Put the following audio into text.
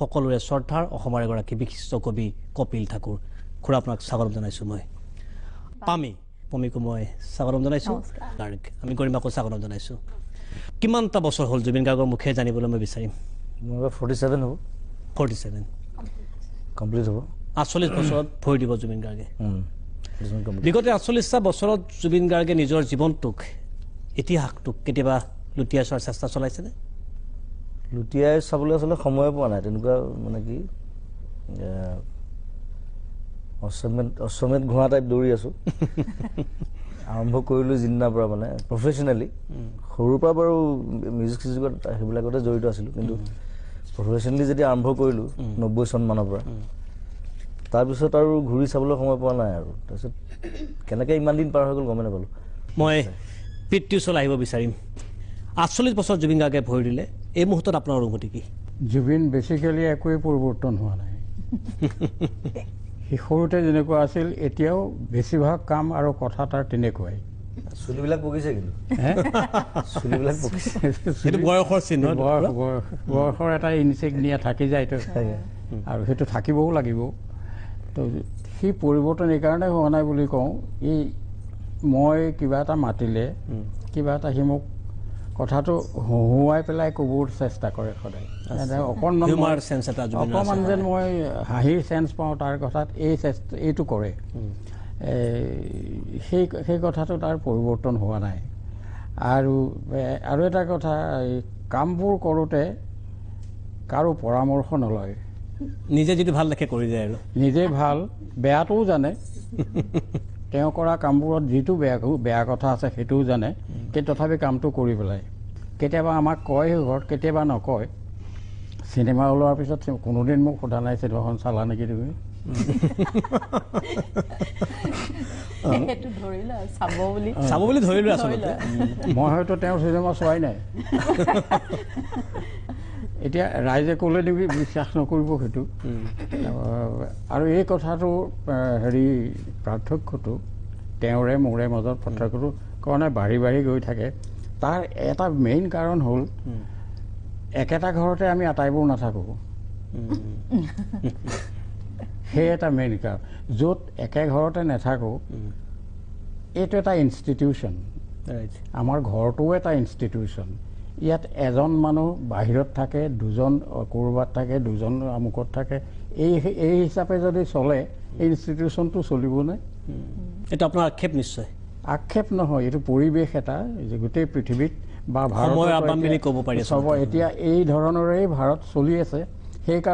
সকলোৰে শ্ৰদ্ধাৰ অসমৰ এগৰাকী বিশিষ্ট কবি কপিল ঠাকুৰ খুৰা আপোনাক স্বাগতম জনাইছোঁ মই পমিকো মই স্বাগতম জনাইছোঁ আমি গৰিমাকো স্বাগতম জনাইছোঁ কিমানটা বছৰ হ'ল জুবিন গাৰ্গৰ মুখে জানিবলৈ মই বিচাৰিম মোৰ 47 হ'ব 47 কমপ্লিট হ'ব 48 বছৰত ভৰি দিব জুবিন গাৰ্গে বিগত 48টা বছৰত জুবিন গাৰ্গে নিজৰ জীৱনটোক ইতিহাসটোক কেতিয়াবা লুটিয়াই চোৱাৰ চেষ্টা চলাইছেনে লুটিয়াই চাবলৈ আচলতে সময় পোৱা নাই তেনেকুৱা মানে কি অশ্বমেধ ঘোঁৰা টাইপ দৌৰি আছোঁ আৰম্ভ কৰিলোঁ যিদিনাৰ পৰা মানে প্ৰফেচনেলি সৰুৰ পৰা বাৰু মিউজিক চিউজিকত সেইবিলাকতে জড়িত আছিলোঁ কিন্তু প্ৰফেচনেলি যেতিয়া আৰম্ভ কৰিলোঁ 90 চন মানৰ পৰা তাৰপিছত আৰু ঘূৰি চাবলৈ সময় পোৱা নাই আৰু তাৰপিছত কেনেকৈ ইমান দিন পাৰ হৈ গ'ল গমেই নাপালোঁ মই পিতৃ ওচৰলৈ আহিব বিচাৰিম 48 বছৰ জুবিন গাৰ্গে ভৰি দিলে এই মুহূৰ্তত আপোনাৰ অনুভূতি কি জুবিন বেচিকেলি একোৱেই পৰিৱৰ্তন হোৱা নাই সি সৰুতে যেনেকুৱা আছিল এতিয়াও বেছিভাগ কাম আৰু কথা তাৰ তেনেকুৱাই চুলিবিলাক পকিছে কিন্তু চুলিবিলাক পকিছে সেইটো বয়সৰ চিহ্ন বয়সৰ এটা ইনচিগনিয়া থাকি যায়তো আৰু সেইটো থাকিবও লাগিব তো সি পৰিৱৰ্তন এইকাৰণে হোৱা নাই বুলি কওঁ মই কিবা এটা মাতিলে কিবা এটা সি মোক কথাটো হুহুৱাই পেলাই ক'বৰ চেষ্টা কৰে সদায় অকণমান যেন মই হাঁহিৰ চেঞ্চ পাওঁ তাৰ কথাত এইটো কৰে সেই কথাটো তাৰ পৰিৱৰ্তন হোৱা নাই আৰু এটা কথা কামবোৰ কৰোঁতে কাৰো পৰামৰ্শ নলয় নিজে যিটো ভাল দেখে কৰি যায় আৰু নিজে ভাল বেয়াটোও জানে তেওঁ কৰা কামবোৰত যিটো বেয়া কথা আছে সেইটোও জানে কিন্তু তথাপি কামটো কৰি পেলাই কেতিয়াবা আমাক কয় ঘৰত কেতিয়াবা নকয় চিনেমা ওলোৱাৰ পিছত কোনোদিন মোক সোধা নাই চিনেমাখন চালা নেকি তুমি চাব বুলি ধৰিলোঁ আচলতে মই হয়তো তেওঁৰ চিনেমা চোৱাই নাই এতিয়া ৰাইজে ক'লে নেকি বিশ্বাস নকৰিব সেইটো আৰু এই কথাটো পাৰ্থক্যটো তেওঁৰে মোৰে মাজত পাৰ্থক্যটো কাৰণে বাঢ়ি বাঢ়ি গৈ থাকে তাৰ এটা মেইন কাৰণ হ'ল একেটা ঘৰতে আমি আটাইবোৰ নাথাকোঁ সেই এটা মেইন কাৰণ য'ত একে ঘৰতে নাথাকোঁ এইটো এটা ইনষ্টিটিউশ্যন আমাৰ ঘৰটোও এটা ইনষ্টিটিউশ্যন ইয়াত এজন মানুহ বাহিৰত থাকে দুজন ক'ৰবাত থাকে দুজন আমুকত থাকে এই হিচাপে যদি চলে এই ইনষ্টিটিউশ্যনটো চলিবনে এইটো আপোনাৰ আক্ষেপ নিশ্চয় আক্ষেপ নহয় এইটো পৰিৱেশ এটা যে গোটেই পৃথিৱীত বা ভাৰত ক'ব পাৰি এতিয়া এই ধৰণৰেই ভাৰত চলি আছে সেইকাৰণে